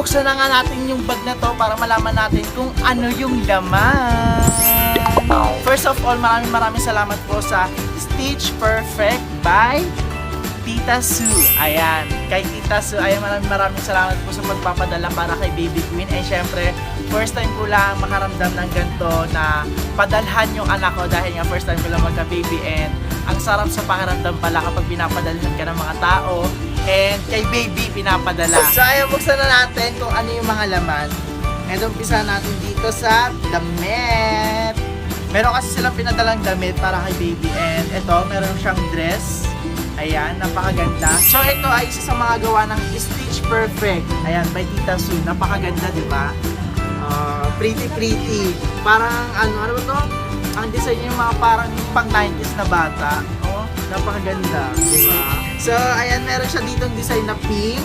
buksan na nga natin yung bag na to para malaman natin kung ano yung laman. First of all, maraming salamat po sa Stitch Perfect by Tita Sew. Ayan, kay Tita Sew, ayan, maraming salamat po sa magpapadala para kay Baby Queen. And syempre, first time ko lang makaramdam ng ganito na padalhan yung anak ko dahil nga first time ko lang magka-baby, and ang sarap sa pakiramdam pala kapag pinapadalhan ka ng mga tao and kay baby pinapadala. So ayan, buksan na natin kung ano yung mga laman. And umpisa natin dito sa damit. Meron kasi silang pinadalang damit para kay baby, and ito, meron siyang dress. Ayan, napakaganda. So ito ay isa sa mga gawa ng Stitch Perfect. Ayan, by Tita Sew. Napakaganda, di ba? Pretty. Parang ano ba to? Ang design niya yung mga parang pang 90s na bata. Oh, napakaganda, di ba? So ayan, meron siya ditong design na pink,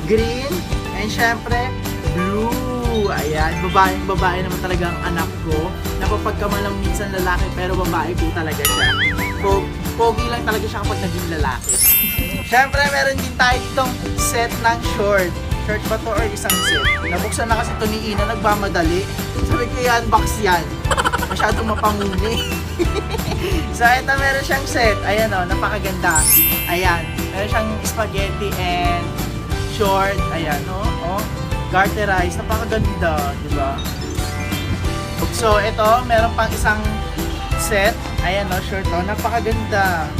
green, and syempre blue. Ayan, babae naman talaga ang anak ko. Napapagkamalang minsan lalaki pero babae po talaga siya. Pogi lang talaga siya kapag naging lalaki. Syempre, meron din tayo ditong set ng short. Short ba to or isang set? Nabuksan na kasi ito ni Ina, nagmamadali. Sabi ko i-unbox yan. Masyadong mapanguni. So, ito meron siyang set. Ayan o, napakaganda. Ayan, meron siyang spaghetti and short. Ayan o, garterized. Napakaganda, di ba? So, ito, meron pang isang set. Ayan o, short o. Napakaganda.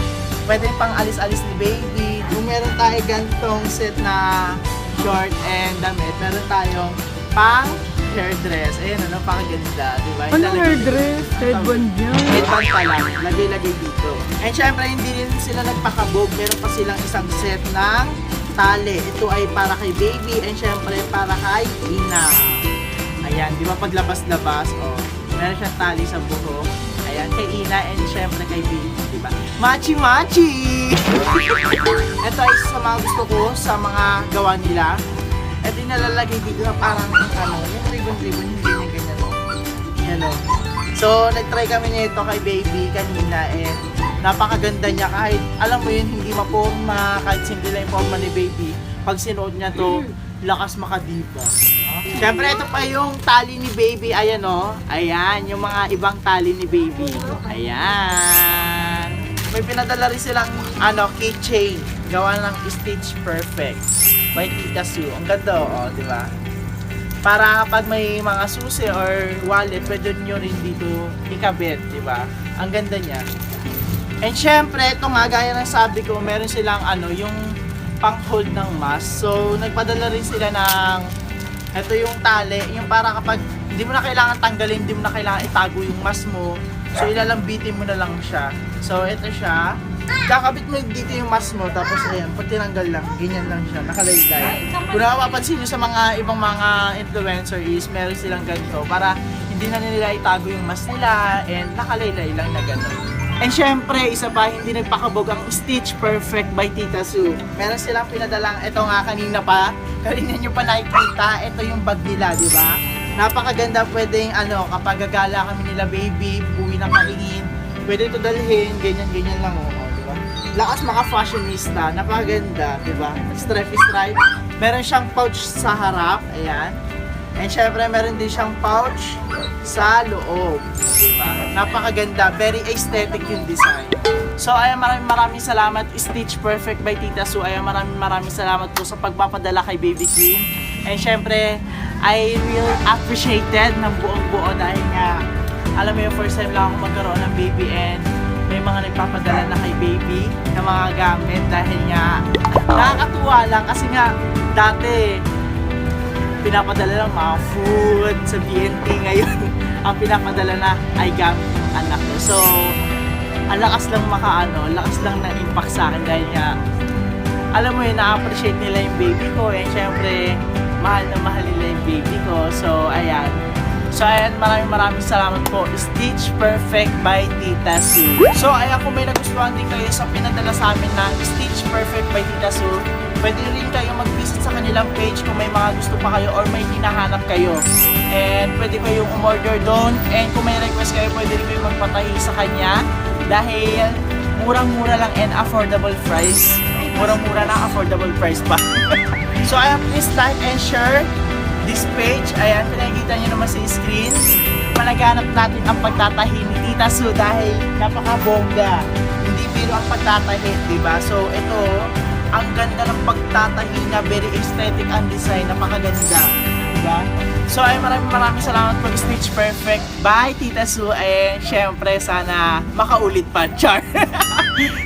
Pwede pang alis-alis ni baby. Kung meron tayo gantong set na short and damit, meron tayong pang hairdress. Ayan o, napakaganda. Diba? Ano hairdress? Headband yan. Headband pa lang. Lagay-lagay dito. And syempre, hindi rin sila nagpakabog. Meron pa silang isang set ng tali. Ito ay para kay baby and syempre para kay Ina. Ayan, di ba paglabas-labas, meron siyang tali sa buhok. Ayan, kay Ina and syempre kay baby, di ba? Machi-machi! Ito ay isa sa mga gusto ko sa mga gawa nila. Ito yung nalalagay dito na parang yung ribbon-ribbon, hindi niya ganyan. Yan o. So, nag-try kami nito kay baby kanina and napakaganda niya kahit, alam mo yun, hindi maporma, kahit simple lang yung forma ni baby. Pag sinuot niya to, lakas makadiba. Siyempre, ito pa yung tali ni baby. Ayan o. Ayan, yung mga ibang tali ni baby. Ayan. May pinadala rin silang keychain. Gawa ng Stitch Perfect by Tita Sew. Ang ganda o, di ba? Para kapag may mga susi or wallet, pwede nyo rin dito ikabit, di ba? Ang ganda niya. And syempre, ito nga, gaya ng sabi ko, meron silang yung pang-hold ng mask. So, nagpadala rin sila ng ito yung tali, yung para kapag hindi mo na kailangan tanggalin, hindi mo na kailangan itago yung mask mo. So, ilalambitin mo na lang siya. So, ito siya. Kakabit mo dito yung mask mo, tapos ayan, pag tinanggal lang, ganyan lang siya, nakalaylay. Kung nakapapansin nyo sa mga ibang mga influencer is, meron silang ganito para hindi na nila itago yung mask nila and nakalaylay lang na gano'n. And syempre, isa pa, hindi nagpakabog ang Stitch Perfect by Tita Sew. Meron silang pinadalang, ito nga kanina nyo pa nakikita, ito yung bag nila, di ba? Napakaganda, pwedeng kapag gagala kami nila baby, buwi ng kaingin, pwede ito dalhin, ganyan lang di ba? Lakas maka-fashionista, napakaganda, di ba? Stripy stripe. Meron siyang pouch sa harap, ayan. And syempre, meron din siyang pouch sa loob. Diba? Napakaganda. Very aesthetic yung design. So, ayan, maraming salamat. Stitch Perfect by Tita Sew. Ayan, maraming salamat po sa pagpapadala kay Baby Queen. And syempre, I really appreciated ng buong-buo dahil nga, alam mo yung first time lang ako magkaroon ng baby and may mga nagpapadala na kay baby na mga gamit dahil nga, nakakatuwa lang kasi nga, dati, pinapadala lang mga food sa BNT. Ngayon, ang pinapadala na ay gamit ng anak ko. So, ang lakas lang lakas lang na impact sa akin dahil nga, alam mo yun, na-appreciate nila yung baby ko. And syempre, mahal na mahal nila yung baby ko. So, ayan. So, ayan, maraming salamat po. Stitch Perfect by Tita Sew. So, ayan, kung may nagustuhan din kayo sa pinadala sa amin na Stitch Perfect by Tita Sew, pwede rin kayo mag-visit sa kanilang page kung may mga gusto pa kayo or may hinahanap kayo. And pwede kayong umorder doon. And kung may request kayo, pwede rin kayo magpatahi sa kanya. Dahil murang-mura lang and affordable price. Murang-mura na, affordable price pa. So ayan, please like and share this page. Ayan, pinakikita nyo naman sa screen. Palaganap natin ang pagtatahi ni Tita Sew dahil napaka-bongga. Hindi biro ang pagtatahi, diba? So ito, ang ganda ng pagtatahi na very aesthetic ang design, napakaganda. Diba? So ay maraming salamat po, Stitch Perfect by Tita Sew. Eh, syempre sana makaulit pa, char.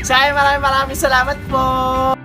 So ay maraming salamat po.